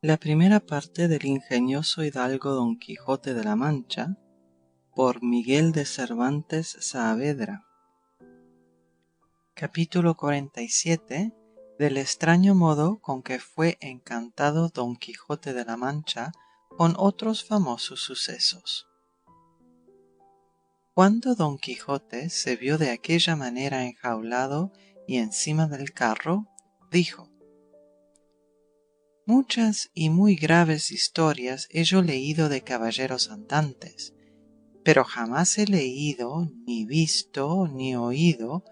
La primera parte del ingenioso hidalgo Don Quijote de la Mancha, por Miguel de Cervantes Saavedra. Capítulo 47. Del extraño modo con que fue encantado Don Quijote de la Mancha con otros famosos sucesos. Cuando Don Quijote se vio de aquella manera enjaulado y encima del carro, dijo: Muchas y muy graves historias he yo leído de caballeros andantes, pero jamás he leído, ni visto, ni oído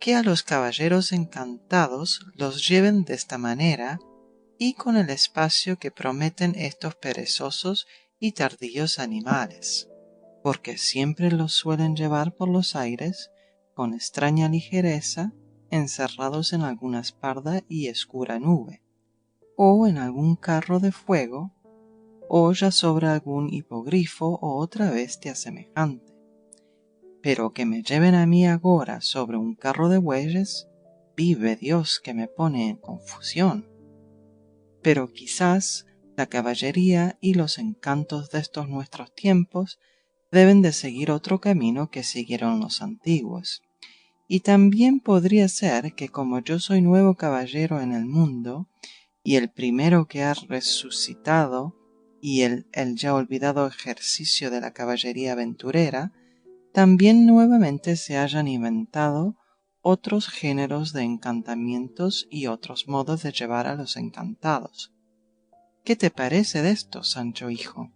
que a los caballeros encantados los lleven desta manera y con el espacio que prometen estos perezosos y tardíos animales, porque siempre los suelen llevar por los aires con extraña ligereza, encerrados en alguna esparda y escura nube, o en algún carro de fuego, o ya sobre algún hipogrifo o otra bestia semejante. Pero que me lleven a mí agora sobre un carro de bueyes, vive Dios que me pone en confusión. Pero quizás la caballería y los encantos de estos nuestros tiempos deben de seguir otro camino que siguieron los antiguos. Y también podría ser que como yo soy nuevo caballero en el mundo, y el primero que ha resucitado, y el ya olvidado ejercicio de la caballería aventurera, también nuevamente se hayan inventado otros géneros de encantamientos y otros modos de llevar a los encantados. ¿Qué te parece de esto, Sancho hijo?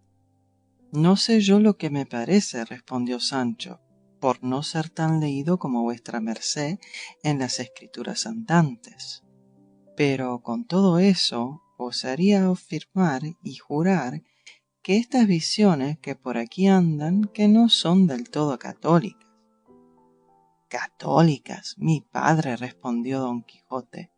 No sé yo lo que me parece, respondió Sancho, por no ser tan leído como vuestra merced en las escrituras andantes. Pero con todo eso, osaría afirmar y jurar que estas visiones que por aquí andan que no son del todo católicas. Católicas, mi padre, respondió Don Quijote.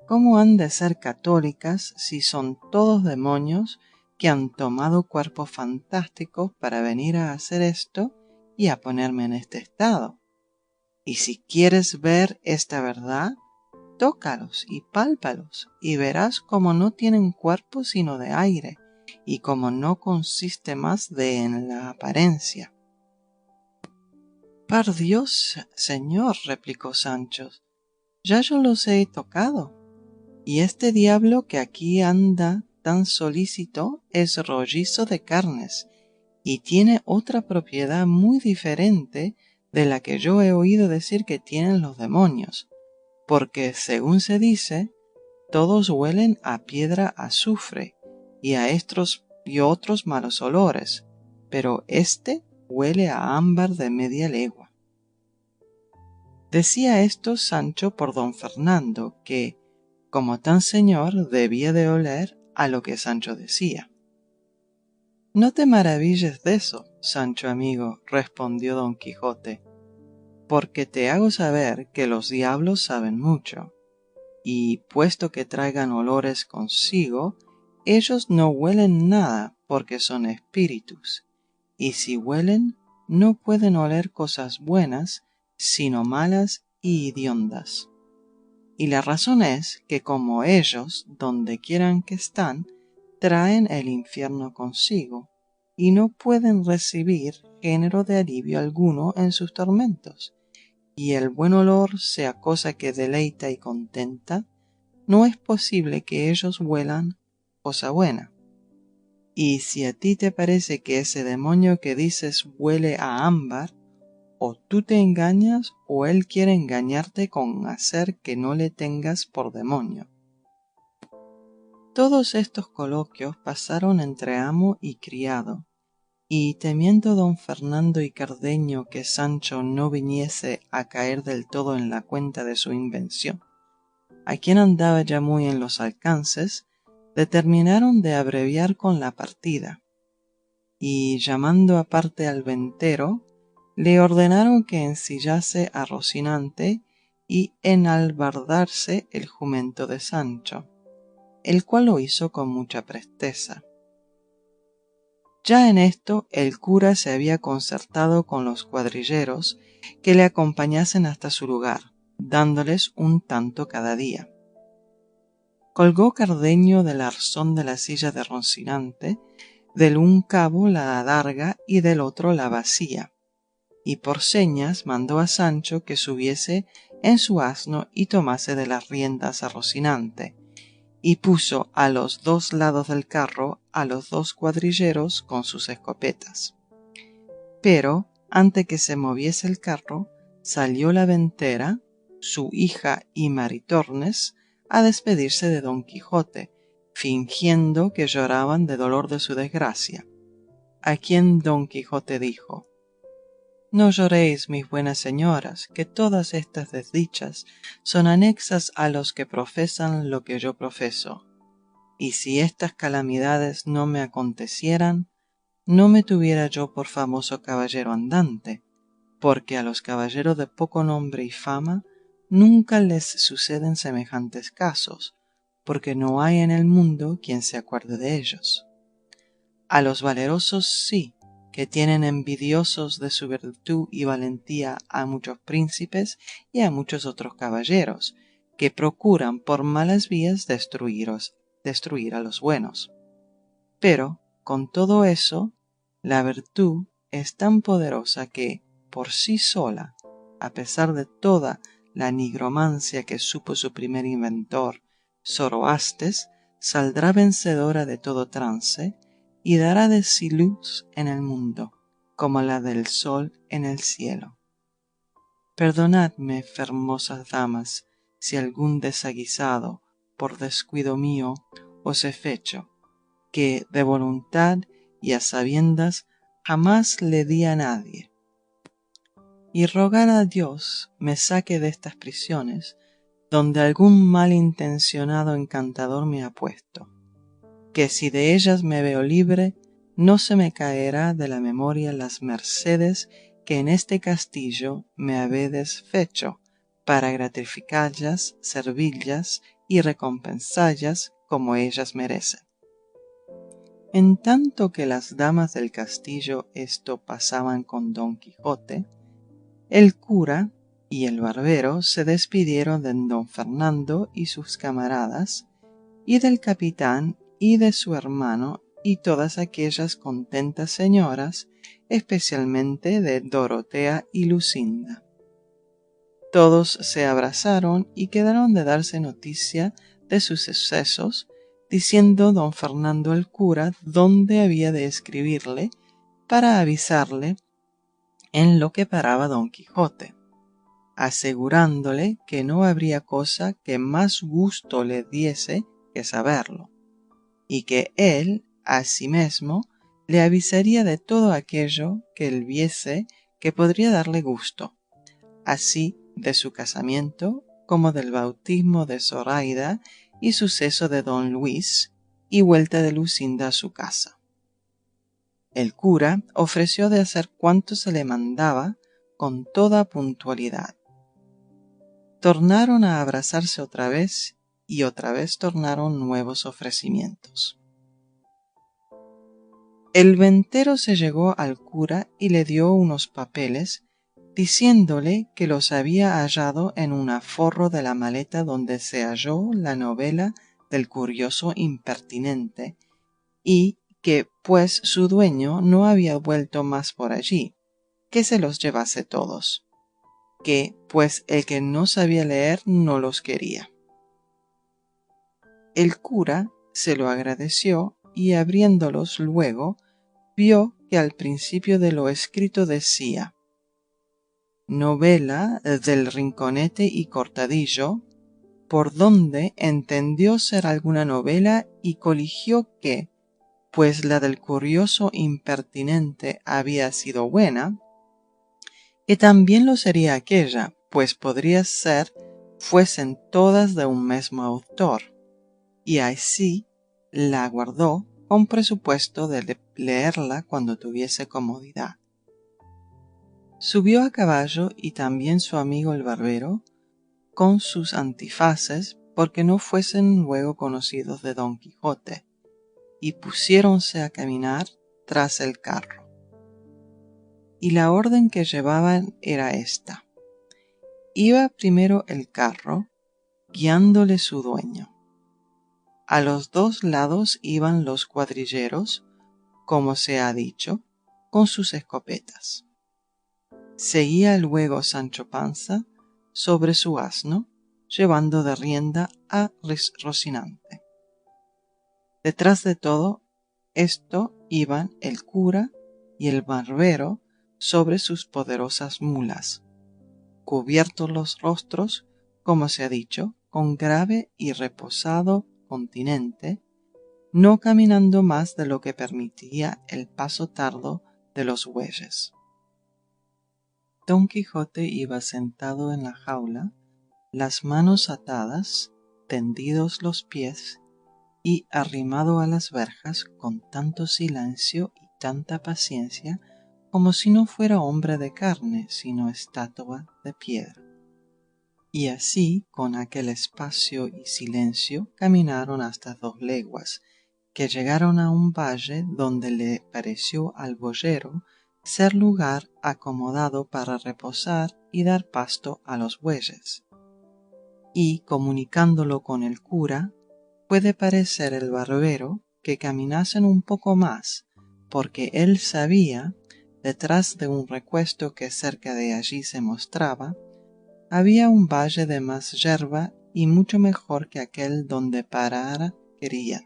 ¿Cómo han de ser católicas si son todos demonios que han tomado cuerpos fantásticos para venir a hacer esto y a ponerme en este estado? Y si quieres ver esta verdad, tócalos y pálpalos y verás cómo no tienen cuerpo sino de aire y cómo no consiste más de en la apariencia. Par Dios, señor, replicó Sancho, ya yo los he tocado, y este diablo que aquí anda tan solícito es rollizo de carnes, y tiene otra propiedad muy diferente de la que yo he oído decir que tienen los demonios, porque según se dice, todos huelen a piedra azufre y a estos y otros malos olores, pero éste huele a ámbar de media legua. Decía esto Sancho por don Fernando, que, como tan señor, debía de oler a lo que Sancho decía. No te maravilles de eso, Sancho amigo, respondió don Quijote, porque te hago saber que los diablos saben mucho, y puesto que traigan olores consigo, ellos no huelen nada porque son espíritus, y si huelen, no pueden oler cosas buenas, sino malas y hediondas. Y la razón es que como ellos, donde quieran que están, traen el infierno consigo, y no pueden recibir género de alivio alguno en sus tormentos, y el buen olor sea cosa que deleita y contenta, no es posible que ellos huelan cosa buena. Y si a ti te parece que ese demonio que dices huele a ámbar, o tú te engañas o él quiere engañarte con hacer que no le tengas por demonio. Todos estos coloquios pasaron entre amo y criado, y temiendo don Fernando y Cardenio que Sancho no viniese a caer del todo en la cuenta de su invención, a quien andaba ya muy en los alcances, determinaron de abreviar con la partida, y llamando aparte al ventero, le ordenaron que ensillase a Rocinante y enalbardase el jumento de Sancho, el cual lo hizo con mucha presteza. Ya en esto el cura se había concertado con los cuadrilleros que le acompañasen hasta su lugar, dándoles un tanto cada día. colgó Cardenio del arzón de la silla de Rocinante, del un cabo la adarga y del otro la bacía, y por señas mandó a Sancho que subiese en su asno y tomase de las riendas a Rocinante, y puso a los dos lados del carro a los dos cuadrilleros con sus escopetas. Pero, antes que se moviese el carro, salió la ventera, su hija y Maritornes, a despedirse de Don Quijote, fingiendo que lloraban de dolor de su desgracia. A quien Don Quijote dijo: No lloréis, mis buenas señoras, que todas estas desdichas son anexas a los que profesan lo que yo profeso, y si estas calamidades no me acontecieran, no me tuviera yo por famoso caballero andante, porque a los caballeros de poco nombre y fama nunca les suceden semejantes casos, porque no hay en el mundo quien se acuerde de ellos. A los valerosos sí, que tienen envidiosos de su virtud y valentía a muchos príncipes y a muchos otros caballeros, que procuran por malas vías destruir a los buenos. Pero, con todo eso, la virtud es tan poderosa que, por sí sola, a pesar de toda la nigromancia que supo su primer inventor, Zoroastes, saldrá vencedora de todo trance y dará de sí luz en el mundo, como la del sol en el cielo. Perdonadme, fermosas damas, si algún desaguisado, por descuido mío, os he fecho, que de voluntad y a sabiendas jamás le di a nadie. Y rogar a Dios me saque de estas prisiones, donde algún malintencionado encantador me ha puesto, que si de ellas me veo libre, no se me caerá de la memoria las mercedes que en este castillo me habedes fecho, para gratificallas, servillas y recompensallas como ellas merecen. En tanto que las damas del castillo esto pasaban con Don Quijote, el cura y el barbero se despidieron de don Fernando y sus camaradas, y del capitán y de su hermano y todas aquellas contentas señoras, especialmente de Dorotea y Lucinda. Todos se abrazaron y quedaron de darse noticia de sus sucesos, diciendo don Fernando al cura dónde había de escribirle para avisarle en lo que paraba don Quijote, asegurándole que no habría cosa que más gusto le diese que saberlo, y que él asimesmo le avisaría de todo aquello que él viese que podría darle gusto, así de su casamiento como del bautismo de Zoraida y suceso de don Luis y vuelta de Lucinda a su casa. El cura ofreció de hacer cuanto se le mandaba con toda puntualidad. Tornaron a abrazarse otra vez y otra vez tornaron nuevos ofrecimientos. El ventero se llegó al cura y le dio unos papeles, diciéndole que los había hallado en un aforro de la maleta donde se halló la novela del curioso impertinente, y que pues su dueño no había vuelto más por allí, que se los llevase todos, que pues el que no sabía leer no los quería. El cura se lo agradeció y abriéndolos luego, vio que al principio de lo escrito decía: novela del Rinconete y Cortadillo, por donde entendió ser alguna novela y coligió que, pues la del curioso impertinente había sido buena, que también lo sería aquella, pues podría ser fuesen todas de un mismo autor, y así la guardó con presupuesto de leerla cuando tuviese comodidad. Subió a caballo y también su amigo el barbero, con sus antifaces, porque no fuesen luego conocidos de Don Quijote, y pusiéronse a caminar tras el carro. Y la orden que llevaban era esta: iba primero el carro, guiándole su dueño, A los dos lados iban los cuadrilleros, como se ha dicho, con sus escopetas. Seguía luego Sancho Panza sobre su asno, llevando de rienda a Rocinante. Detrás de todo esto iban el cura y el barbero sobre sus poderosas mulas, cubiertos los rostros, como se ha dicho, con grave y reposado continente, no caminando más de lo que permitía el paso tardo de los bueyes. Don Quijote iba sentado en la jaula, las manos atadas, tendidos los pies y arrimado a las verjas con tanto silencio y tanta paciencia como si no fuera hombre de carne, sino estatua de piedra. Y así, con aquel espacio y silencio, caminaron hasta 2 leguas, que llegaron a un valle donde le pareció al boyero ser lugar acomodado para reposar y dar pasto a los bueyes. Y, comunicándolo con el cura, puede parecer el barbero que caminasen un poco más, porque él sabía, detrás de un recuesto que cerca de allí se mostraba, había un valle de más yerba y mucho mejor que aquel donde parar querían.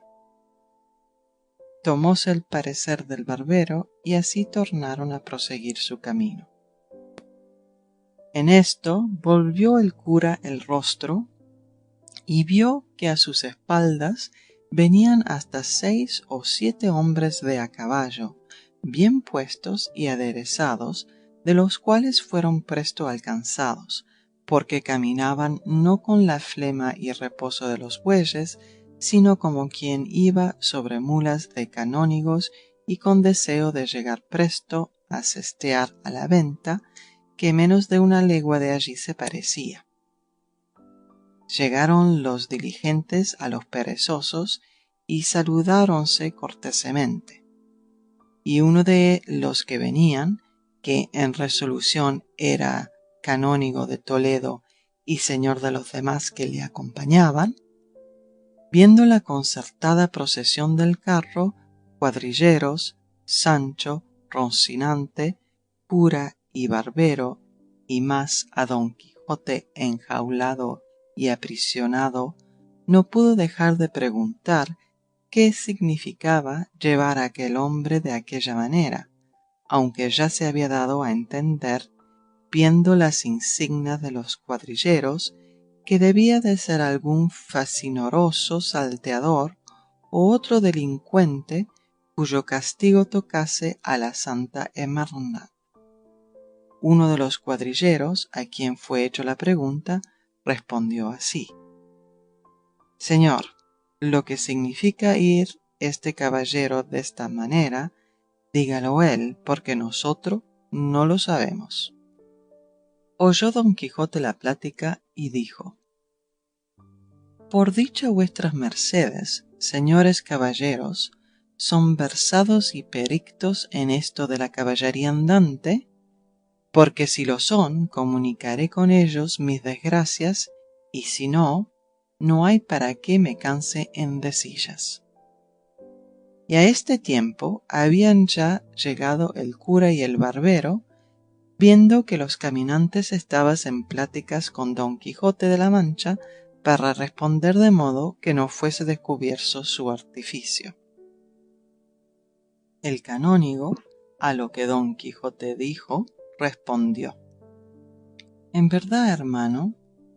Tomóse el parecer del barbero y así tornaron a proseguir su camino. En esto volvió el cura el rostro y vio que a sus espaldas venían hasta 6 o 7 hombres de a caballo, bien puestos y aderezados, de los cuales fueron presto alcanzados, porque caminaban no con la flema y reposo de los bueyes, sino como quien iba sobre mulas de canónigos y con deseo de llegar presto a sestear a la venta, que menos de 1 legua de allí se parecía. Llegaron los diligentes a los perezosos y saludáronse cortesemente. Y uno de los que venían, que en resolución era canónigo de Toledo y señor de los demás que le acompañaban, viendo la concertada procesión del carro, cuadrilleros, Sancho, Rocinante, cura y barbero, y más a Don Quijote enjaulado y aprisionado, no pudo dejar de preguntar qué significaba llevar a aquel hombre de aquella manera, aunque ya se había dado a entender, viendo las insignias de los cuadrilleros, que debía de ser algún facinoroso salteador o otro delincuente cuyo castigo tocase a la Santa Hermandad. Uno de los cuadrilleros, a quien fue hecho la pregunta, respondió así: Señor, lo que significa ir este caballero de esta manera, dígalo él, porque nosotros no lo sabemos. Oyó Don Quijote la plática y dijo: Por dicha vuestras mercedes, señores caballeros, son versados y perictos en esto de la caballería andante, porque si lo son, comunicaré con ellos mis desgracias, y si no, no hay para qué me canse en decillas. Y a este tiempo habían ya llegado el cura y el barbero, viendo que los caminantes estaban en pláticas con Don Quijote de la Mancha para responder de modo que no fuese descubierto su artificio. El canónigo, a lo que Don Quijote dijo, respondió: En verdad, hermano,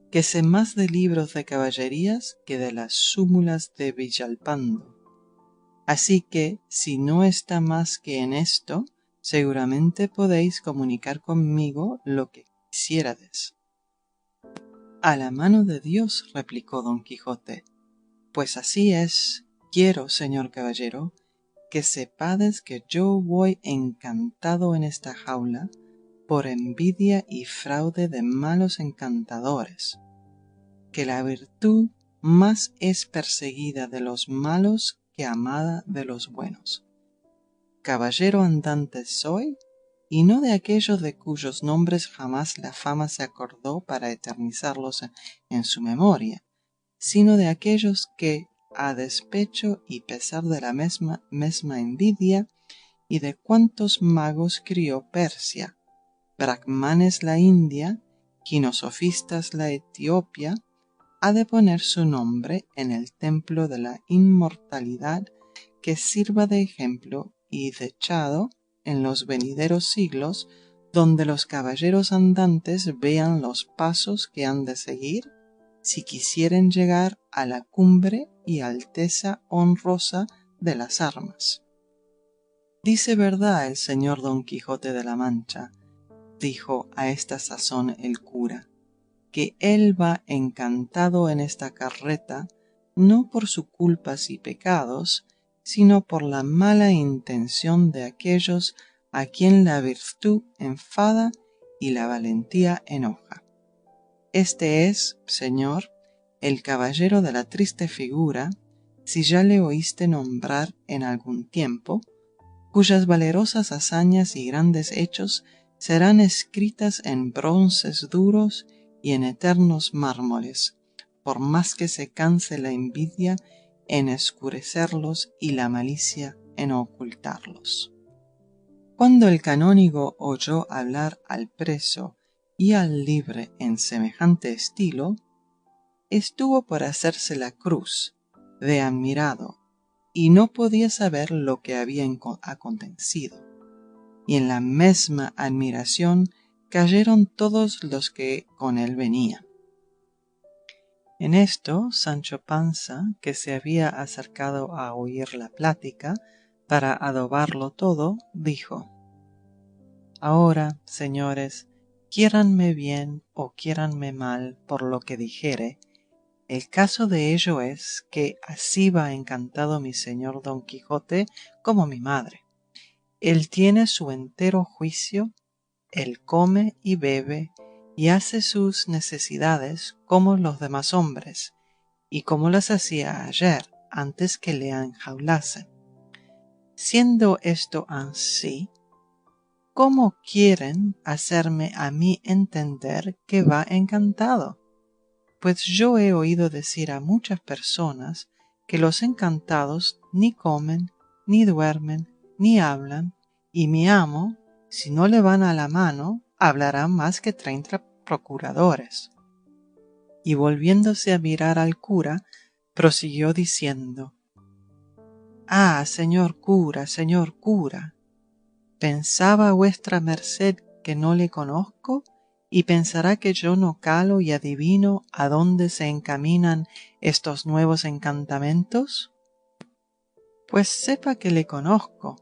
que sé más de libros de caballerías que de las súmulas de Villalpando. Así que, si no está más que en esto, seguramente podéis comunicar conmigo lo que quisiérades. A la mano de Dios, replicó Don Quijote, pues así es. Quiero, señor caballero, que sepades que yo voy encantado en esta jaula por envidia y fraude de malos encantadores, que la virtud más es perseguida de los malos que amada de los buenos. Caballero andante soy, y no de aquellos de cuyos nombres jamás la fama se acordó para eternizarlos en su memoria, sino de aquellos que, a despecho y pesar de la mesma envidia y de cuantos magos crió Persia, brahmanes la India, quinosofistas la Etiopía, ha de poner su nombre en el templo de la inmortalidad que sirva de ejemplo y dechado en los venideros siglos, donde los caballeros andantes vean los pasos que han de seguir si quisieren llegar a la cumbre y alteza honrosa de las armas. Dice verdad el señor Don Quijote de la Mancha, dijo a esta sazón el cura, que él va encantado en esta carreta, no por sus culpas y pecados, sino por la mala intención de aquellos a quien la virtud enfada y la valentía enoja. Este es, señor, el caballero de la triste figura, si ya le oíste nombrar en algún tiempo, cuyas valerosas hazañas y grandes hechos serán escritas en bronces duros y en eternos mármoles, por más que se canse la envidia en escurecerlos y la malicia en ocultarlos. Cuando el canónigo oyó hablar al preso y al libre en semejante estilo, estuvo por hacerse la cruz de admirado y no podía saber lo que había acontecido. Y en la mesma admiración cayeron todos los que con él venían. En esto, Sancho Panza, que se había acercado a oír la plática para adobarlo todo, dijo: Ahora, señores, quiéranme bien o quiéranme mal por lo que dijere, el caso de ello es que así va encantado mi señor Don Quijote como mi madre. Él tiene su entero juicio, él come y bebe y hace sus necesidades como los demás hombres, y como las hacía ayer antes que le enjaulasen. Siendo esto ansí, ¿cómo quieren hacerme a mí entender que va encantado? Pues yo he oído decir a muchas personas que los encantados ni comen, ni duermen, ni hablan, y mi amo, si no le van a la mano, hablará más que 30 procuradores. Y volviéndose a mirar al cura, prosiguió diciendo: Ah, señor cura, ¿pensaba vuestra merced que no le conozco? ¿Y pensará que yo no calo y adivino a dónde se encaminan estos nuevos encantamentos? Pues sepa que le conozco,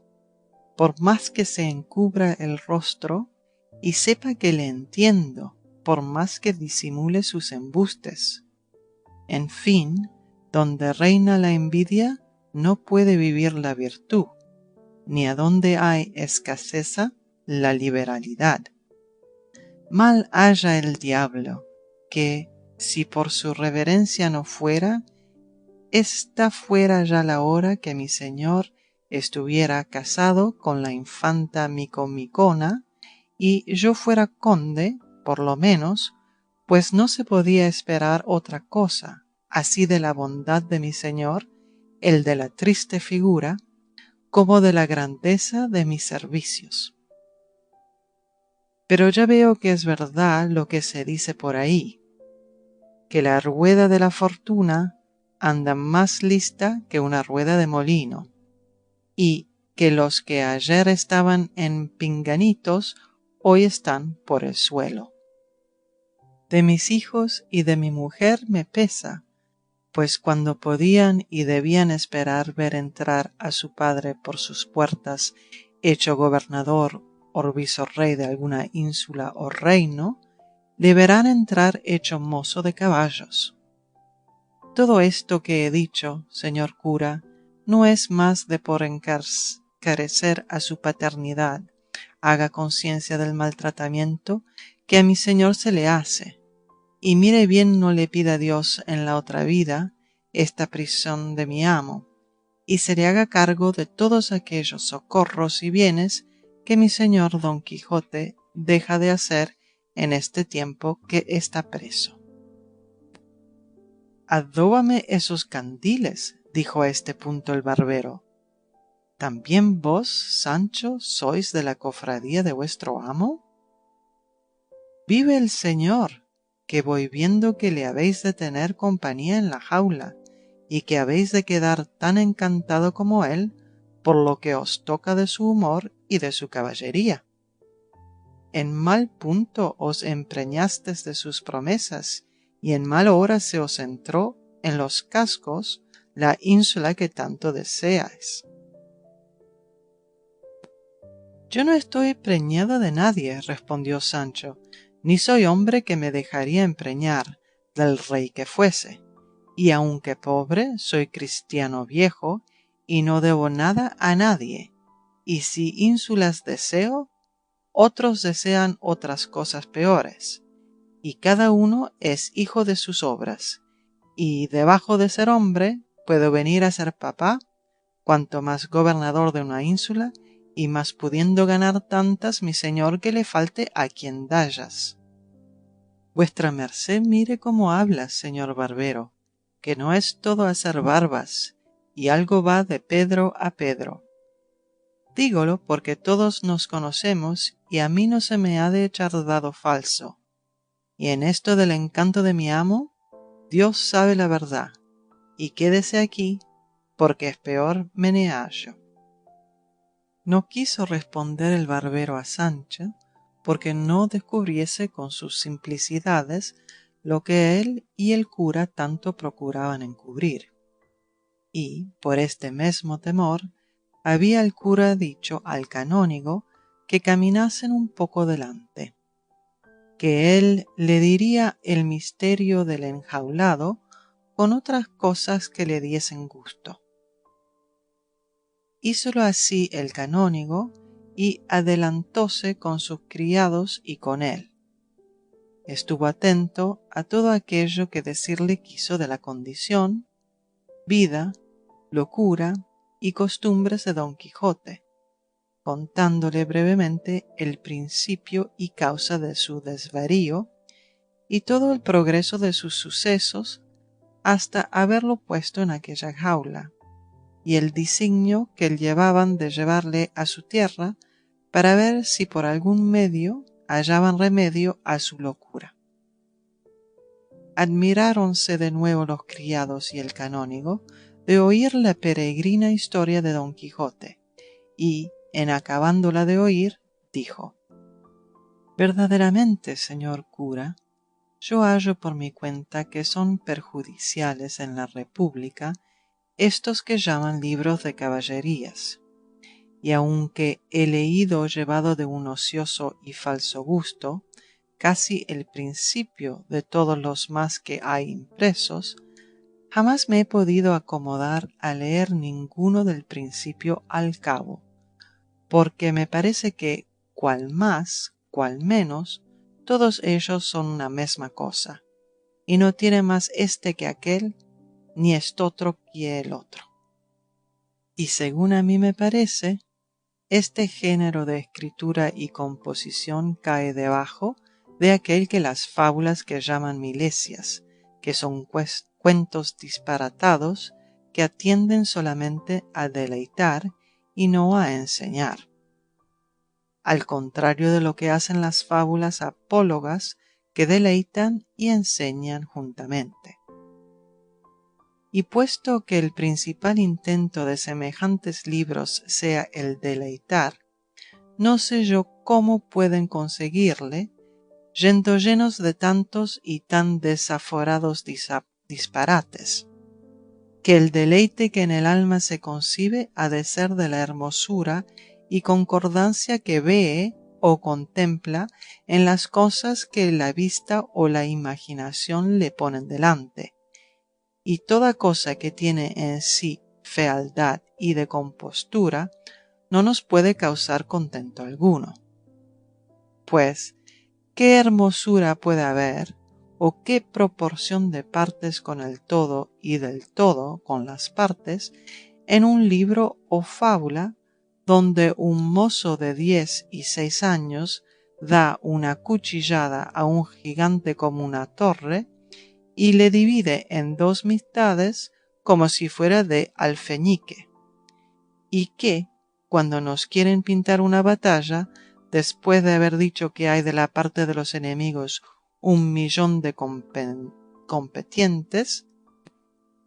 por más que se encubra el rostro, y sepa que le entiendo, por más que disimule sus embustes. En fin, donde reina la envidia, no puede vivir la virtud, ni a donde hay escaseza, la liberalidad. Mal haya el diablo, que, si por su reverencia no fuera, esta fuera ya la hora que mi señor estuviera casado con la infanta Micomicona, y yo fuera conde, por lo menos, pues no se podía esperar otra cosa, así de la bondad de mi señor, el de la triste figura, como de la grandeza de mis servicios. Pero ya veo que es verdad lo que se dice por ahí, que la rueda de la fortuna anda más lista que una rueda de molino, y que los que ayer estaban en pinganitos hoy están por el suelo. De mis hijos y de mi mujer me pesa, pues cuando podían y debían esperar ver entrar a su padre por sus puertas, hecho gobernador o visorrey de alguna ínsula o reino, le verán entrar hecho mozo de caballos. Todo esto que he dicho, señor cura, no es más de por encarecer a su paternidad, haga conciencia del maltratamiento que a mi señor se le hace, y mire bien no le pida Dios en la otra vida esta prisión de mi amo, y se le haga cargo de todos aquellos socorros y bienes que mi señor Don Quijote deja de hacer en este tiempo que está preso. Adóbame esos candiles, dijo a este punto el barbero. ¿También vos, Sancho, sois de la cofradía de vuestro amo? Vive el Señor, que voy viendo que le habéis de tener compañía en la jaula, y que habéis de quedar tan encantado como él, por lo que os toca de su humor y de su caballería. En mal punto os empreñastes de sus promesas, y en mal hora se os entró en los cascos la ínsula que tanto deseáis. Yo no estoy preñado de nadie, respondió Sancho, ni soy hombre que me dejaría empreñar del rey que fuese, y aunque pobre, soy cristiano viejo, y no debo nada a nadie, y si ínsulas deseo, otros desean otras cosas peores, y cada uno es hijo de sus obras, y debajo de ser hombre puedo venir a ser papá, cuanto más gobernador de una ínsula, y más pudiendo ganar tantas mi señor que le falte a quien dallas. Vuestra merced mire cómo habla, señor barbero, que no es todo hacer barbas, y algo va de Pedro a Pedro. Dígolo porque todos nos conocemos y a mí no se me ha de echar dado falso. Y en esto del encanto de mi amo, Dios sabe la verdad, y quédese aquí, porque es peor meneallo. No quiso responder el barbero a Sancho, porque no descubriese con sus simplicidades lo que él y el cura tanto procuraban encubrir. Y, por este mesmo temor, había el cura dicho al canónigo que caminasen un poco delante, que él le diría el misterio del enjaulado con otras cosas que le diesen gusto. Hízolo así el canónigo y adelantóse con sus criados y con él. Estuvo atento a todo aquello que decirle quiso de la condición, vida, locura y costumbres de Don Quijote, contándole brevemente el principio y causa de su desvarío y todo el progreso de sus sucesos hasta haberlo puesto en aquella jaula, y el disignio que llevaban de llevarle a su tierra para ver si por algún medio hallaban remedio a su locura. Admiráronse de nuevo los criados y el canónigo de oír la peregrina historia de Don Quijote, y, en acabándola de oír, dijo: verdaderamente, señor cura, yo hallo por mi cuenta que son perjudiciales en la república estos que llaman libros de caballerías, y aunque he leído llevado de un ocioso y falso gusto casi el principio de todos los más que hay impresos, jamás me he podido acomodar a leer ninguno del principio al cabo, porque me parece que, cual más, cual menos, todos ellos son una mesma cosa, y no tiene más este que aquel, ni estotro que el otro. Y según a mí me parece, este género de escritura y composición cae debajo de aquel que las fábulas que llaman milesias, que son cuentos disparatados que atienden solamente a deleitar y no a enseñar, al contrario de lo que hacen las fábulas apólogas que deleitan y enseñan juntamente. Y puesto que el principal intento de semejantes libros sea el deleitar, no sé yo cómo pueden conseguirle, yendo llenos de tantos y tan desaforados disparates, que el deleite que en el alma se concibe ha de ser de la hermosura y concordancia que ve o contempla en las cosas que la vista o la imaginación le ponen delante, y toda cosa que tiene en sí fealdad y decompostura no nos puede causar contento alguno. Pues, ¿qué hermosura puede haber, o qué proporción de partes con el todo y del todo con las partes, en un libro o fábula donde un mozo de 10 y 6 años da una cuchillada a un gigante como una torre, y le divide en dos mitades como si fuera de alfeñique, y que, cuando nos quieren pintar una batalla, después de haber dicho que hay de la parte de los enemigos 1.000.000 de competientes,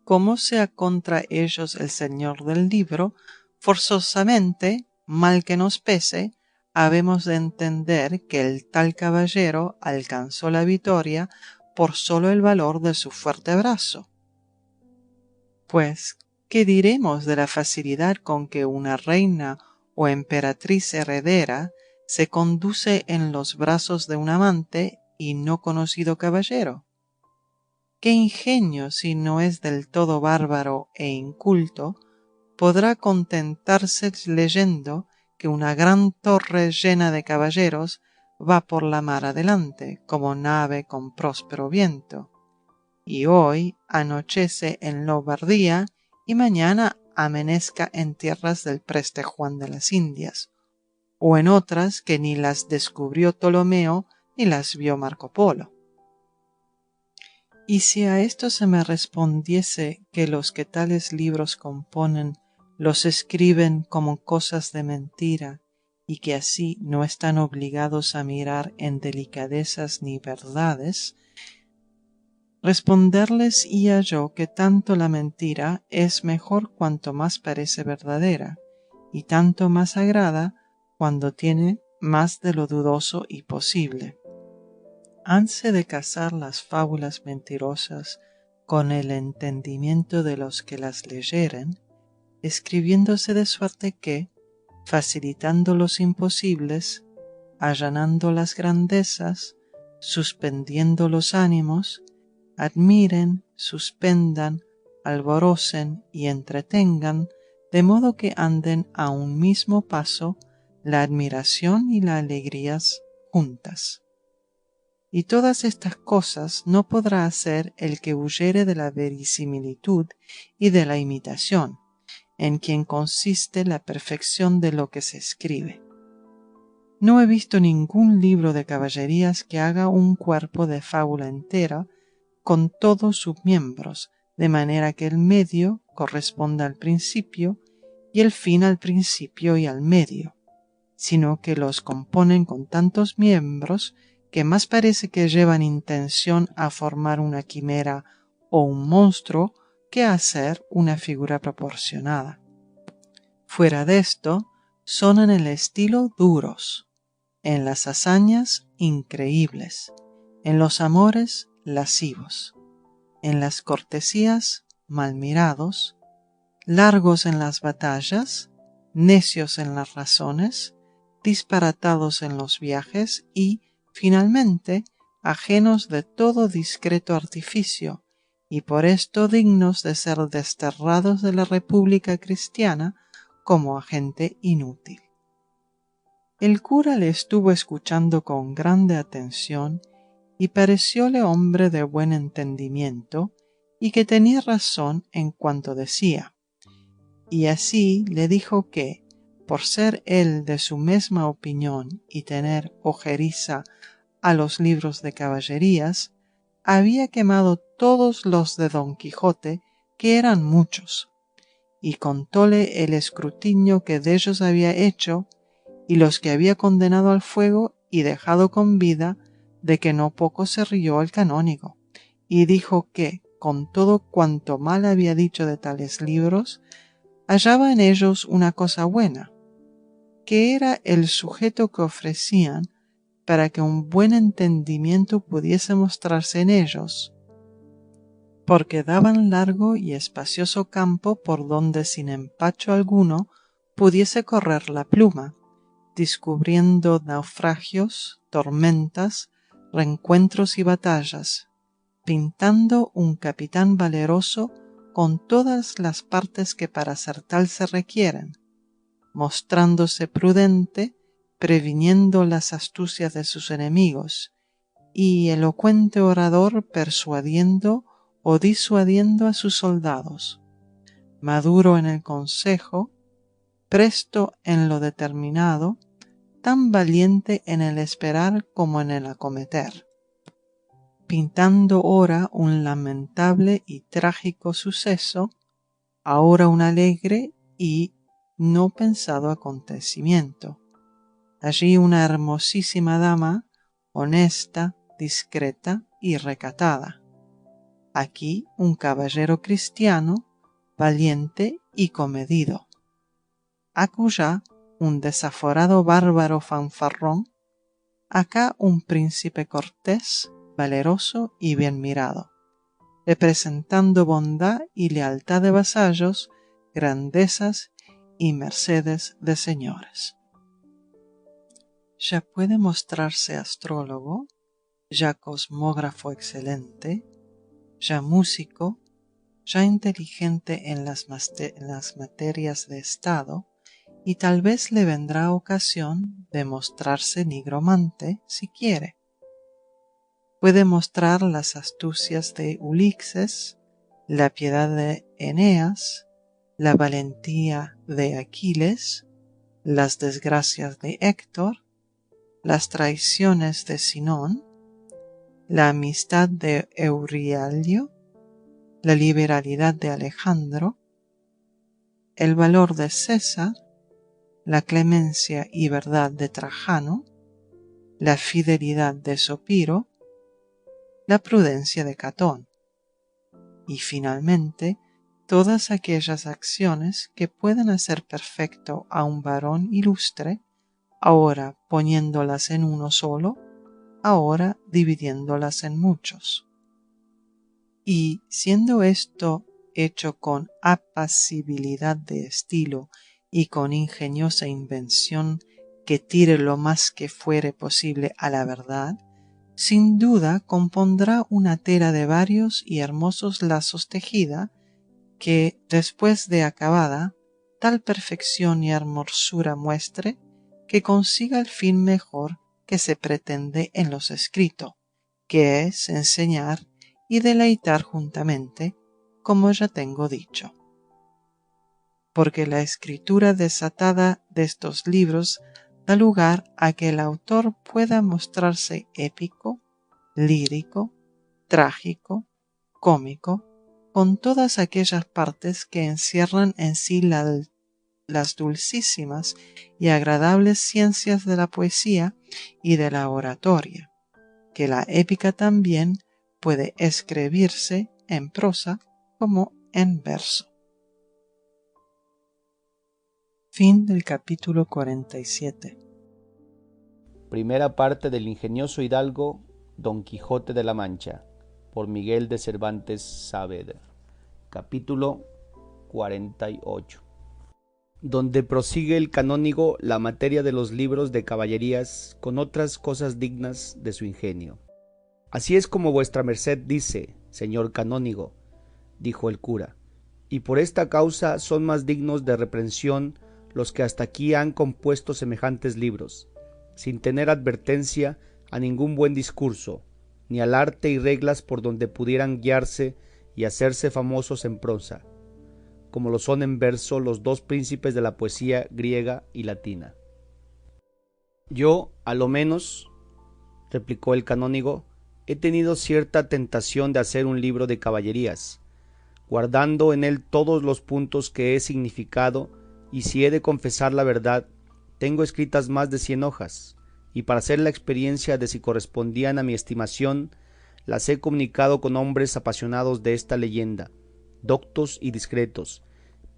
como sea contra ellos el señor del libro, forzosamente, mal que nos pese, habemos de entender que el tal caballero alcanzó la victoria por solo el valor de su fuerte brazo. Pues, ¿qué diremos de la facilidad con que una reina o emperatriz heredera se conduce en los brazos de un amante y no conocido caballero? ¿Qué ingenio, si no es del todo bárbaro e inculto, podrá contentarse leyendo que una gran torre llena de caballeros va por la mar adelante, como nave con próspero viento, y hoy anochece en Lombardía y mañana amanezca en tierras del preste Juan de las Indias, o en otras que ni las descubrió Ptolomeo ni las vio Marco Polo? Y si a esto se me respondiese que los que tales libros componen los escriben como cosas de mentira, y que así no están obligados a mirar en delicadezas ni verdades, responderles iba yo que tanto la mentira es mejor cuanto más parece verdadera, y tanto más agrada cuando tiene más de lo dudoso y posible. Hanse de casar las fábulas mentirosas con el entendimiento de los que las leyeren, escribiéndose de suerte que, facilitando los imposibles, allanando las grandezas, suspendiendo los ánimos, admiren, suspendan, alborocen y entretengan, de modo que anden a un mismo paso la admiración y la alegrías juntas. Y todas estas cosas no podrá hacer el que huyere de la verisimilitud y de la imitación, en quien consiste la perfección de lo que se escribe. No he visto ningún libro de caballerías que haga un cuerpo de fábula entera con todos sus miembros, de manera que el medio corresponda al principio y el fin al principio y al medio, sino que los componen con tantos miembros que más parece que llevan intención a formar una quimera o un monstruo que a hacer una figura proporcionada. Fuera de esto, son en el estilo duros, en las hazañas increíbles, en los amores lascivos, en las cortesías mal mirados, largos en las batallas, necios en las razones, disparatados en los viajes y, finalmente, ajenos de todo discreto artificio, y por esto dignos de ser desterrados de la República Cristiana como agente inútil. El cura le estuvo escuchando con grande atención y parecióle hombre de buen entendimiento y que tenía razón en cuanto decía, y así le dijo que, por ser él de su misma opinión y tener ojeriza a los libros de caballerías, había quemado todos los de Don Quijote, que eran muchos, y contóle el escrutinio que dellos había hecho, y los que había condenado al fuego y dejado con vida, de que no poco se rió el canónigo, y dijo que, con todo cuanto mal había dicho de tales libros, hallaba en ellos una cosa buena, que era el sujeto que ofrecían para que un buen entendimiento pudiese mostrarse en ellos, porque daban largo y espacioso campo por donde sin empacho alguno pudiese correr la pluma, descubriendo naufragios, tormentas, reencuentros y batallas, pintando un capitán valeroso con todas las partes que para ser tal se requieren, mostrándose prudente, previniendo las astucias de sus enemigos, y elocuente orador persuadiendo o disuadiendo a sus soldados, maduro en el consejo, presto en lo determinado, tan valiente en el esperar como en el acometer. pintando ora un lamentable y trágico suceso, ahora un alegre y no pensado acontecimiento. Allí una hermosísima dama, honesta, discreta y recatada. Aquí un caballero cristiano, valiente y comedido. Acullá un desaforado bárbaro fanfarrón. Acá un príncipe cortés, valeroso y bien mirado, representando bondad y lealtad de vasallos, grandezas y mercedes de señores. Ya puede mostrarse astrólogo, ya cosmógrafo excelente, ya músico, ya inteligente en las materias de estado, y tal vez le vendrá ocasión de mostrarse nigromante si quiere. Puede mostrar las astucias de Ulixes, la piedad de Eneas, la valentía de Aquiles, las desgracias de Héctor, las traiciones de Sinón, la amistad de Eurialio, la liberalidad de Alejandro, el valor de César, la clemencia y verdad de Trajano, la fidelidad de Sopiro, la prudencia de Catón, y finalmente todas aquellas acciones que pueden hacer perfecto a un varón ilustre, ahora poniéndolas en uno solo, ahora dividiéndolas en muchos. Y siendo esto hecho con apacibilidad de estilo y con ingeniosa invención que tire lo más que fuere posible a la verdad, sin duda compondrá una tela de varios y hermosos lazos tejida, que después de acabada, tal perfección y hermosura muestre, que consiga el fin mejor que se pretende en los escritos, que es enseñar y deleitar juntamente, como ya tengo dicho. Porque la escritura desatada de estos libros da lugar a que el autor pueda mostrarse épico, lírico, trágico, cómico, con todas aquellas partes que encierran en sí las dulcísimas y agradables ciencias de la poesía y de la oratoria, que la épica también puede escribirse en prosa como en verso. Fin del capítulo 47. Primera parte del ingenioso hidalgo Don Quijote de la Mancha, por Miguel de Cervantes Saavedra. Capítulo 48. Donde prosigue el canónigo la materia de los libros de caballerías con otras cosas dignas de su ingenio. Así es como vuestra merced dice, señor canónigo, dijo el cura, y por esta causa son más dignos de reprensión los que hasta aquí han compuesto semejantes libros, sin tener advertencia a ningún buen discurso, ni al arte y reglas por donde pudieran guiarse y hacerse famosos en prosa, como lo son en verso los dos príncipes de la poesía griega y latina. Yo, a lo menos, replicó el canónigo, he tenido cierta tentación de hacer un libro de caballerías, guardando en él todos los puntos que he significado, y si he de confesar la verdad, tengo escritas más de 100 hojas, y para hacer la experiencia de si correspondían a mi estimación, las he comunicado con hombres apasionados de esta leyenda, doctos y discretos,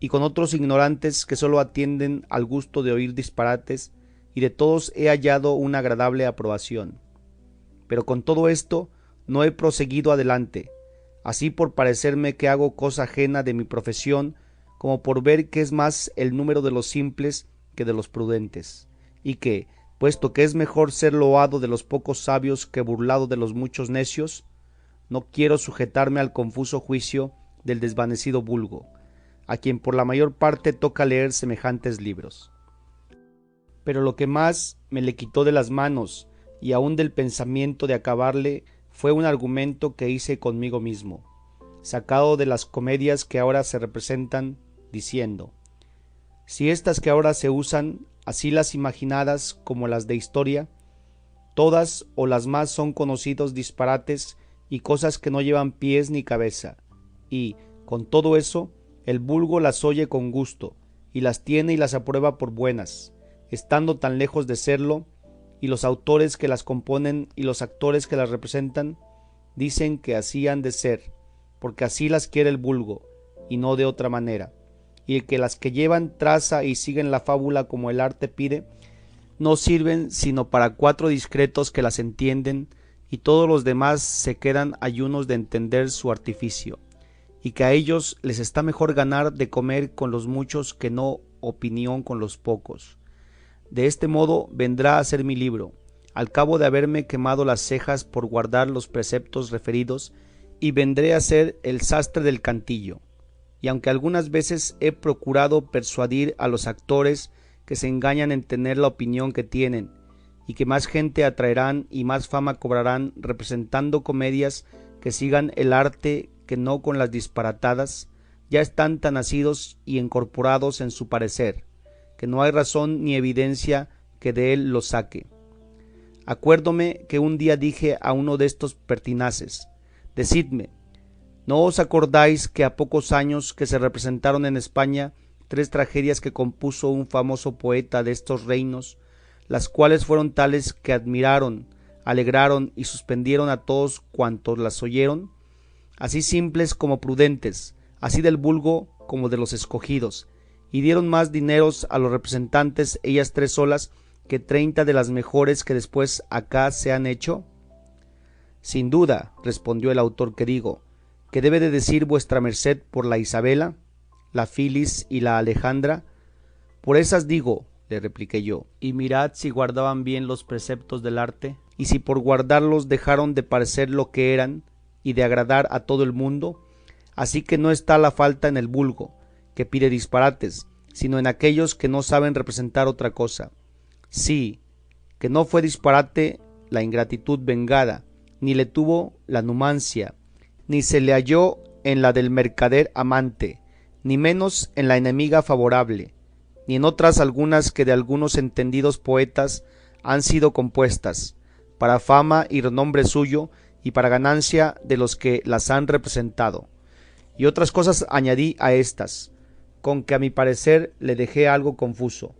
y con otros ignorantes que sólo atienden al gusto de oír disparates, y de todos he hallado una agradable aprobación. Pero con todo esto no he proseguido adelante, así por parecerme que hago cosa ajena de mi profesión, como por ver que es más el número de los simples que de los prudentes, y que, puesto que es mejor ser loado de los pocos sabios que burlado de los muchos necios, no quiero sujetarme al confuso juicio del desvanecido vulgo, a quien por la mayor parte toca leer semejantes libros. Pero lo que más me le quitó de las manos, y aun del pensamiento de acabarle, fue un argumento que hice conmigo mismo, sacado de las comedias que ahora se representan, diciendo: si estas que ahora se usan, así las imaginadas como las de historia, todas o las más son conocidos disparates y cosas que no llevan pies ni cabeza, y, con todo eso, el vulgo las oye con gusto, y las tiene y las aprueba por buenas, estando tan lejos de serlo, y los autores que las componen y los actores que las representan dicen que así han de ser, porque así las quiere el vulgo, y no de otra manera, y que las que llevan traza y siguen la fábula como el arte pide, no sirven sino para 4 discretos que las entienden, y todos los demás se quedan ayunos de entender su artificio, y que a ellos les está mejor ganar de comer con los muchos que no opinión con los pocos. De este modo vendrá a ser mi libro, al cabo de haberme quemado las cejas por guardar los preceptos referidos, y vendré a ser el sastre del cantillo. Y aunque algunas veces he procurado persuadir a los actores que se engañan en tener la opinión que tienen, y que más gente atraerán y más fama cobrarán representando comedias que sigan el arte que no con las disparatadas, ya están tan nacidos y incorporados en su parecer, que no hay razón ni evidencia que de él lo saque. Acuérdome que un día dije a uno de estos pertinaces: decidme, ¿no os acordáis que a pocos años que se representaron en España 3 tragedias que compuso un famoso poeta de estos reinos, las cuales fueron tales que admiraron, alegraron y suspendieron a todos cuantos las oyeron, así simples como prudentes, así del vulgo como de los escogidos, y dieron más dineros a los representantes ellas 3 solas que 30 de las mejores que después acá se han hecho? Sin duda, respondió el autor que digo, que debe de decir vuestra merced por la Isabela, la Filis y la Alejandra. Por esas digo, le repliqué yo, y mirad si guardaban bien los preceptos del arte, y si por guardarlos dejaron de parecer lo que eran, y de agradar a todo el mundo. Así que no está la falta en el vulgo, que pide disparates, sino en aquellos que no saben representar otra cosa. Sí, que no fue disparate la ingratitud vengada, ni le tuvo la numancia, ni se le halló en la del mercader amante, ni menos en la enemiga favorable, ni en otras algunas que de algunos entendidos poetas han sido compuestas, para fama y renombre suyo, y para ganancia de los que las han representado. Y otras cosas añadí a estas, con que a mi parecer le dejé algo confuso,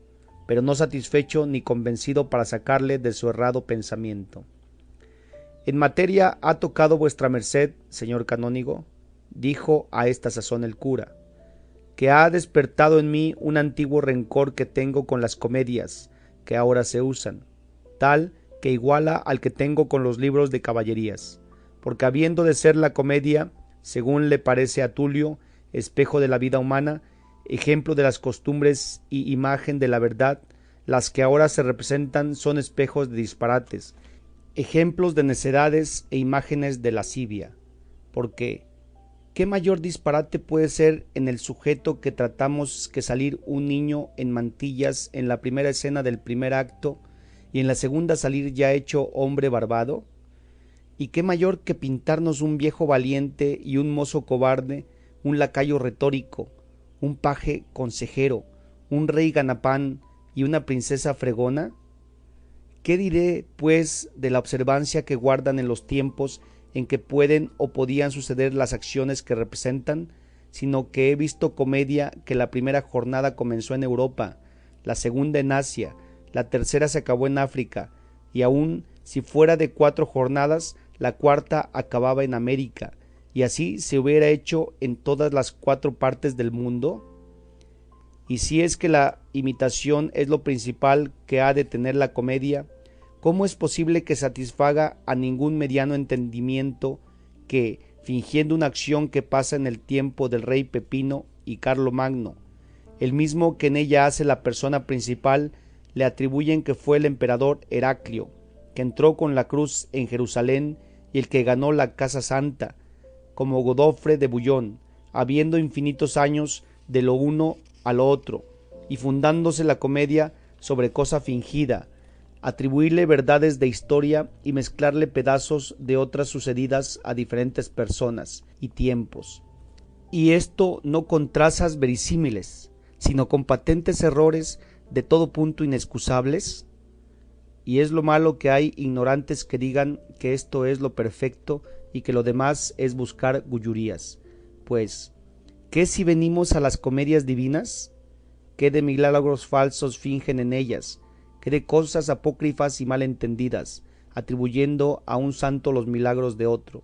pero no satisfecho ni convencido para sacarle de su errado pensamiento. En materia ha tocado vuestra merced, señor canónigo, dijo a esta sazón el cura, que ha despertado en mí un antiguo rencor que tengo con las comedias que ahora se usan, tal que iguala al que tengo con los libros de caballerías, porque habiendo de ser la comedia, según le parece a Tulio, espejo de la vida humana, ejemplo de las costumbres y imagen de la verdad, las que ahora se representan son espejos de disparates, ejemplos de necedades e imágenes de lascivia, porque ¿qué mayor disparate puede ser en el sujeto que tratamos que salir un niño en mantillas en la primera escena del primer acto y en la segunda salir ya hecho hombre barbado? ¿Y qué mayor que pintarnos un viejo valiente y un mozo cobarde, un lacayo retórico, un paje consejero, un rey ganapán y una princesa fregona? ¿Qué diré, pues, de la observancia que guardan en los tiempos en que pueden o podían suceder las acciones que representan, sino que he visto comedia que la primera jornada comenzó en Europa, la segunda en Asia, la tercera se acabó en África, y aun si fuera de 4 jornadas, la cuarta acababa en América, y así se hubiera hecho en todas las 4 partes del mundo? Y si es que la imitación es lo principal que ha de tener la comedia, ¿cómo es posible que satisfaga a ningún mediano entendimiento que, fingiendo una acción que pasa en el tiempo del rey Pepino y Carlomagno, el mismo que en ella hace la persona principal, le atribuyen que fue el emperador Heraclio, que entró con la cruz en Jerusalén y el que ganó la Casa Santa, como Godofre de Bullón, habiendo infinitos años de lo uno a lo otro, y fundándose la comedia sobre cosa fingida, atribuirle verdades de historia y mezclarle pedazos de otras sucedidas a diferentes personas y tiempos? Y esto no con trazas verisímiles, sino con patentes errores de todo punto inexcusables. Y es lo malo que hay ignorantes que digan que esto es lo perfecto y que lo demás es buscar gullurías. Pues, ¿qué si venimos a las comedias divinas? ¿Qué de milagros falsos fingen en ellas? ¿Qué de cosas apócrifas y mal entendidas, atribuyendo a un santo los milagros de otro?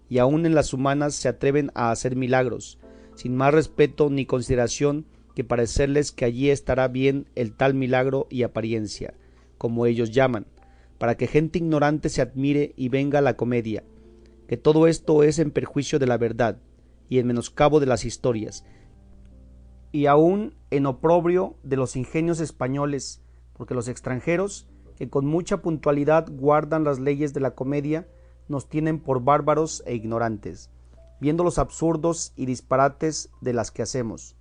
Y aun en las humanas se atreven a hacer milagros, sin más respeto ni consideración que parecerles que allí estará bien el tal milagro y apariencia, como ellos llaman, para que gente ignorante se admire y venga a la comedia, que todo esto es en perjuicio de la verdad y en menoscabo de las historias, y aun en oprobio de los ingenios españoles, porque los extranjeros, que con mucha puntualidad guardan las leyes de la comedia, nos tienen por bárbaros e ignorantes, viendo los absurdos y disparates de las que hacemos.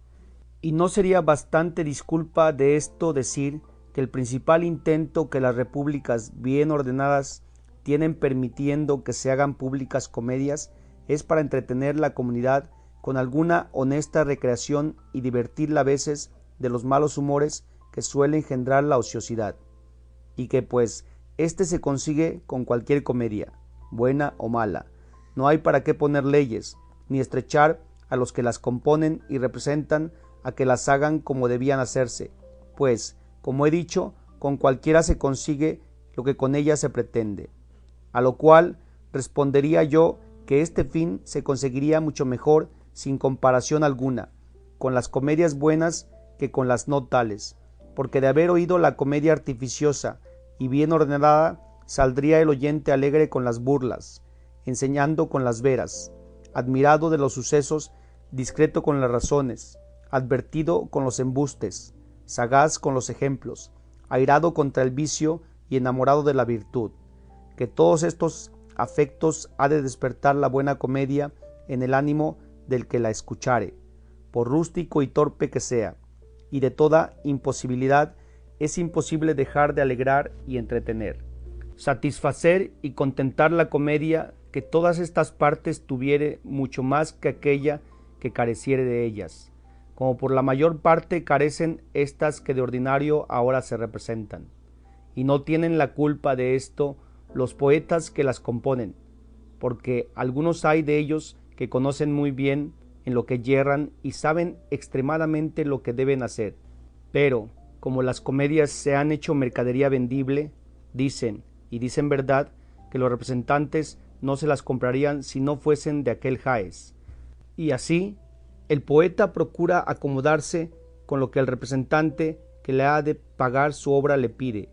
Y no sería bastante disculpa de esto decir que el principal intento que las repúblicas bien ordenadas tienen permitiendo que se hagan públicas comedias es para entretener la comunidad con alguna honesta recreación y divertirla a veces de los malos humores que suele engendrar la ociosidad, y que pues éste se consigue con cualquier comedia, buena o mala. No hay para qué poner leyes, ni estrechar a los que las componen y representan a que las hagan como debían hacerse, pues, como he dicho, con cualquiera se consigue lo que con ella se pretende. A lo cual respondería yo que este fin se conseguiría mucho mejor sin comparación alguna con las comedias buenas que con las no tales, porque de haber oído la comedia artificiosa y bien ordenada saldría el oyente alegre con las burlas, enseñando con las veras, admirado de los sucesos, discreto con las razones, advertido con los embustes, sagaz con los ejemplos, airado contra el vicio y enamorado de la virtud, que todos estos afectos ha de despertar la buena comedia en el ánimo del que la escuchare, por rústico y torpe que sea, y de toda imposibilidad es imposible dejar de alegrar y entretener, satisfacer y contentar la comedia que todas estas partes tuviere mucho más que aquella que careciere de ellas, como por la mayor parte carecen estas que de ordinario ahora se representan, y no tienen la culpa de esto los poetas que las componen, porque algunos hay de ellos que conocen muy bien en lo que yerran y saben extremadamente lo que deben hacer, pero como las comedias se han hecho mercadería vendible, dicen, y dicen verdad, que los representantes no se las comprarían si no fuesen de aquel jaez. Y así el poeta procura acomodarse con lo que el representante que le ha de pagar su obra le pide,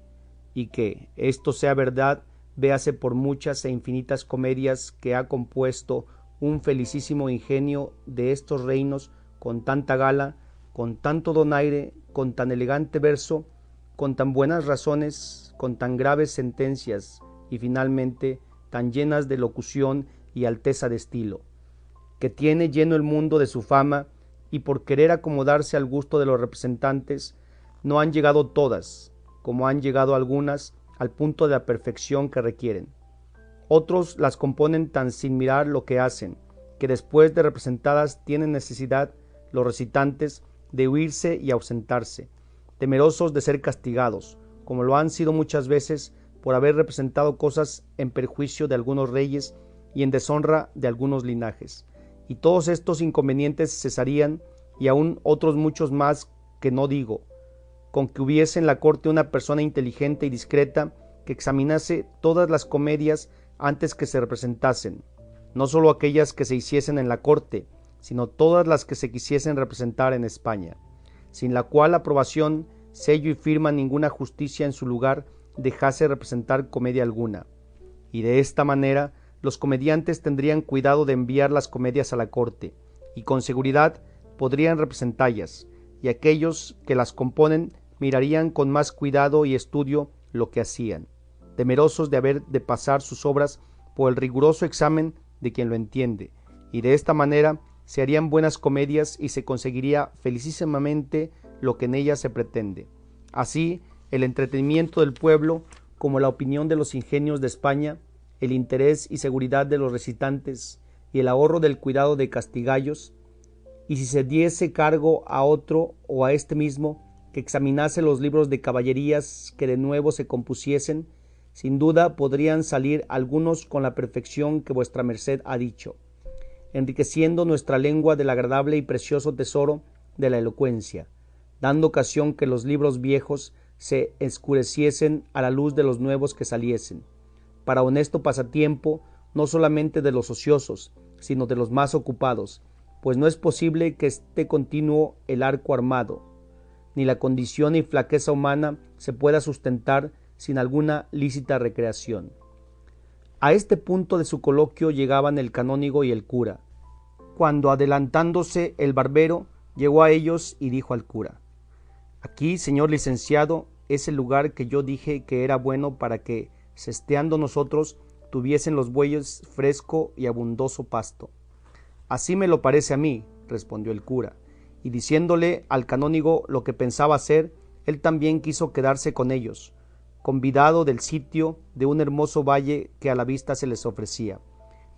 y que esto sea verdad, véase por muchas e infinitas comedias que ha compuesto un felicísimo ingenio de estos reinos con tanta gala, con tanto donaire, con tan elegante verso, con tan buenas razones, con tan graves sentencias y finalmente tan llenas de locución y alteza de estilo, que tiene lleno el mundo de su fama y por querer acomodarse al gusto de los representantes no han llegado todas, como han llegado algunas, al punto de la perfección que requieren. Otros las componen tan sin mirar lo que hacen, que después de representadas tienen necesidad los recitantes de huirse y ausentarse, temerosos de ser castigados, como lo han sido muchas veces por haber representado cosas en perjuicio de algunos reyes y en deshonra de algunos linajes. Y todos estos inconvenientes cesarían, y aun otros muchos más que no digo, con que hubiese en la corte una persona inteligente y discreta que examinase todas las comedias antes que se representasen, no sólo aquellas que se hiciesen en la corte, sino todas las que se quisiesen representar en España, sin la cual aprobación, sello y firma ninguna justicia en su lugar dejase representar comedia alguna. Y de esta manera los comediantes tendrían cuidado de enviar las comedias a la corte, y con seguridad podrían representallas, y aquellos que las componen mirarían con más cuidado y estudio lo que hacían, temerosos de haber de pasar sus obras por el riguroso examen de quien lo entiende, y de esta manera se harían buenas comedias y se conseguiría felicísimamente lo que en ellas se pretende. Así, el entretenimiento del pueblo, como la opinión de los ingenios de España, el interés y seguridad de los recitantes y el ahorro del cuidado de castigallos, y si se diese cargo a otro o a este mismo que examinase los libros de caballerías que de nuevo se compusiesen, sin duda podrían salir algunos con la perfección que vuestra merced ha dicho, enriqueciendo nuestra lengua del agradable y precioso tesoro de la elocuencia, dando ocasión que los libros viejos se escureciesen a la luz de los nuevos que saliesen, para honesto pasatiempo no solamente de los ociosos, sino de los más ocupados, pues no es posible que esté continuo el arco armado, ni la condición y flaqueza humana se pueda sustentar sin alguna lícita recreación. A este punto de su coloquio llegaban el canónigo y el cura, cuando adelantándose el barbero llegó a ellos y dijo al cura: aquí, señor licenciado, es el lugar que yo dije que era bueno para que, sesteando nosotros, tuviesen los bueyes fresco y abundoso pasto. Así me lo parece a mí, respondió el cura, y diciéndole al canónigo lo que pensaba hacer, él también quiso quedarse con ellos, convidado del sitio de un hermoso valle que a la vista se les ofrecía,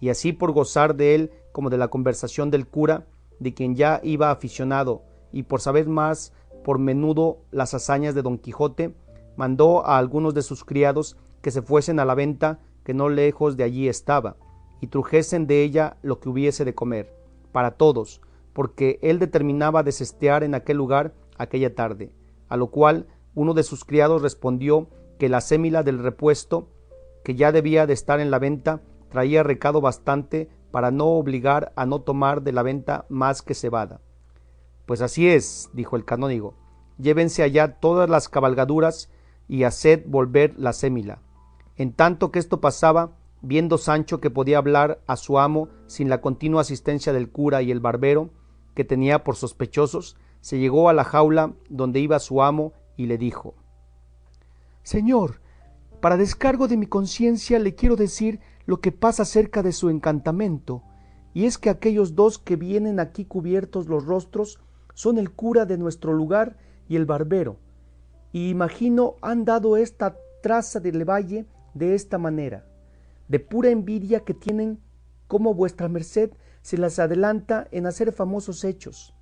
y así por gozar de él como de la conversación del cura, de quien ya iba aficionado, y por saber más por menudo las hazañas de Don Quijote, mandó a algunos de sus criados que se fuesen a la venta que no lejos de allí estaba, y trujesen de ella lo que hubiese de comer, para todos, porque él determinaba de sestear en aquel lugar aquella tarde, a lo cual uno de sus criados respondió que la acémila del repuesto, que ya debía de estar en la venta, traía recado bastante para no obligar a no tomar de la venta más que cebada. Pues así es, dijo el canónigo, llévense allá todas las cabalgaduras y haced volver la acémila. En tanto que esto pasaba, viendo Sancho que podía hablar a su amo sin la continua asistencia del cura y el barbero, que tenía por sospechosos, se llegó a la jaula donde iba su amo y le dijo: Señor, para descargo de mi conciencia le quiero decir lo que pasa cerca de su encantamento, y es que aquellos dos que vienen aquí cubiertos los rostros son el cura de nuestro lugar y el barbero, y imagino han dado esta traza del valle de esta manera, de pura envidia que tienen como vuestra merced se las adelanta en hacer famosos hechos.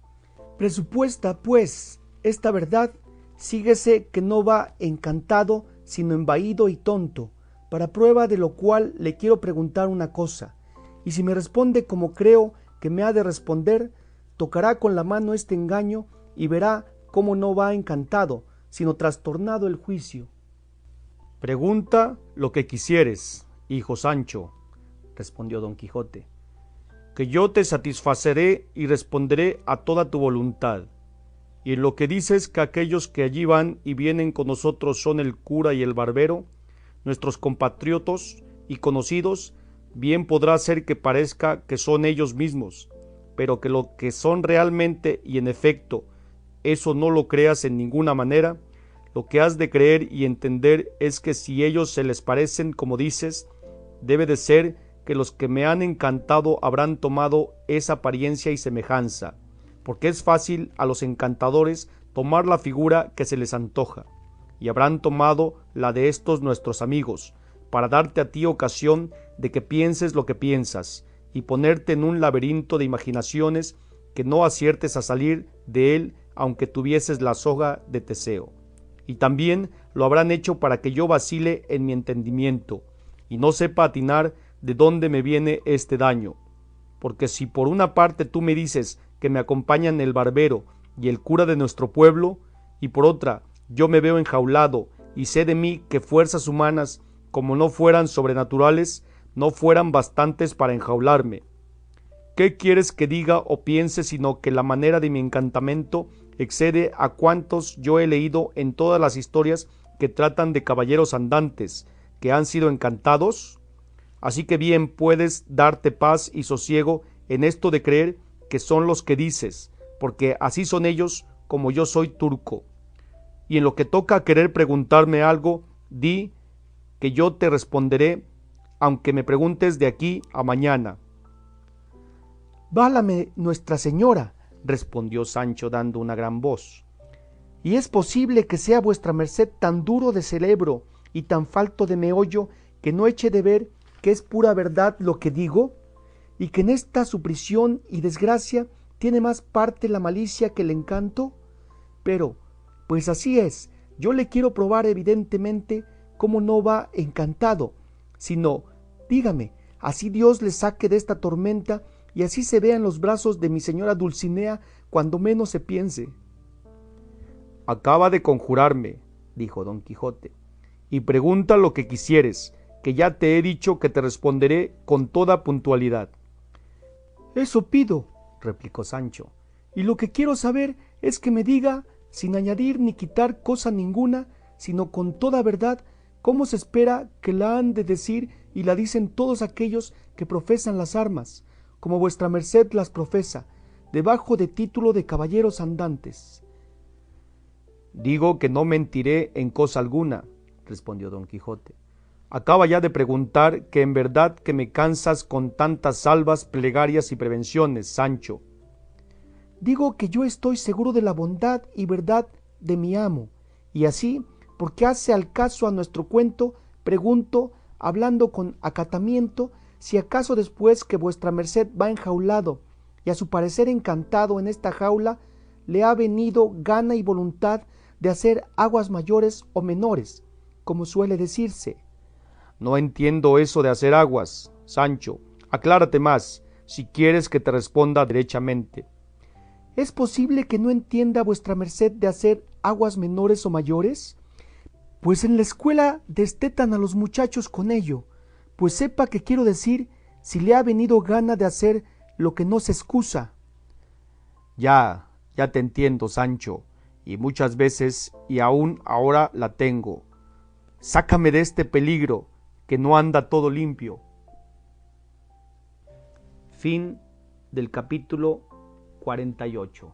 Presupuesta pues esta verdad, síguese que no va encantado sino embaído y tonto, para prueba de lo cual le quiero preguntar una cosa, y si me responde como creo que me ha de responder, tocará con la mano este engaño y verá cómo no va encantado, sino trastornado el juicio. Pregunta lo que quisieres, hijo Sancho, respondió Don Quijote, que yo te satisfaceré y responderé a toda tu voluntad. Y en lo que dices que aquellos que allí van y vienen con nosotros son el cura y el barbero, nuestros compatriotas y conocidos, bien podrá ser que parezca que son ellos mismos, pero que lo que son realmente y en efecto, eso no lo creas en ninguna manera. Lo que has de creer y entender es que si ellos se les parecen como dices, debe de ser que los que me han encantado habrán tomado esa apariencia y semejanza, porque es fácil a los encantadores tomar la figura que se les antoja, y habrán tomado la de estos nuestros amigos, para darte a ti ocasión de que pienses lo que piensas, y ponerte en un laberinto de imaginaciones que no aciertes a salir de él aunque tuvieses la soga de Teseo. Y también lo habrán hecho para que yo vacile en mi entendimiento, y no sepa atinar de dónde me viene este daño. Porque si por una parte tú me dices que me acompañan el barbero y el cura de nuestro pueblo, y por otra yo me veo enjaulado, y sé de mí que fuerzas humanas, como no fueran sobrenaturales, no fueran bastantes para enjaularme. ¿Qué quieres que diga o piense sino que la manera de mi encantamento excede a cuantos yo he leído en todas las historias que tratan de caballeros andantes que han sido encantados? Así que bien puedes darte paz y sosiego en esto de creer que son los que dices, porque así son ellos como yo soy turco. Y en lo que toca a querer preguntarme algo, di que yo te responderé, aunque me preguntes de aquí a mañana. Válame Nuestra Señora, respondió Sancho dando una gran voz, y es posible que sea vuestra merced tan duro de cerebro y tan falto de meollo que no eche de ver que es pura verdad lo que digo, y que en esta su prisión y desgracia tiene más parte la malicia que el encanto. Pero, pues así es, yo le quiero probar evidentemente cómo no va encantado, sino, dígame, así Dios le saque desta tormenta y así se vea en los brazos de mi señora Dulcinea cuando menos se piense. Acaba de conjurarme, dijo don Quijote, y pregunta lo que quisieres, que ya te he dicho que te responderé con toda puntualidad. Eso pido, replicó Sancho, y lo que quiero saber es que me diga, sin añadir ni quitar cosa ninguna, sino con toda verdad, cómo se espera que la han de decir y la dicen todos aquellos que profesan las armas, como vuestra merced las profesa, debajo de título de caballeros andantes. Digo que no mentiré en cosa alguna, respondió don Quijote. Acaba ya de preguntar que en verdad que me cansas con tantas salvas, plegarias y prevenciones, Sancho. Digo que yo estoy seguro de la bondad y verdad de mi amo, y así, porque hace al caso a nuestro cuento, pregunto, hablando con acatamiento, si acaso después que vuestra merced va enjaulado, y a su parecer encantado en esta jaula, le ha venido gana y voluntad de hacer aguas mayores o menores, como suele decirse. No entiendo eso de hacer aguas, Sancho. Aclárate más, si quieres que te responda derechamente. ¿Es posible que no entienda vuestra merced de hacer aguas menores o mayores? Pues en la escuela destetan a los muchachos con ello, pues sepa que quiero decir si le ha venido gana de hacer lo que no se escusa. Ya te entiendo, Sancho, y muchas veces, y aún ahora la tengo. Sácame de este peligro, que no anda todo limpio. Fin del capítulo 48.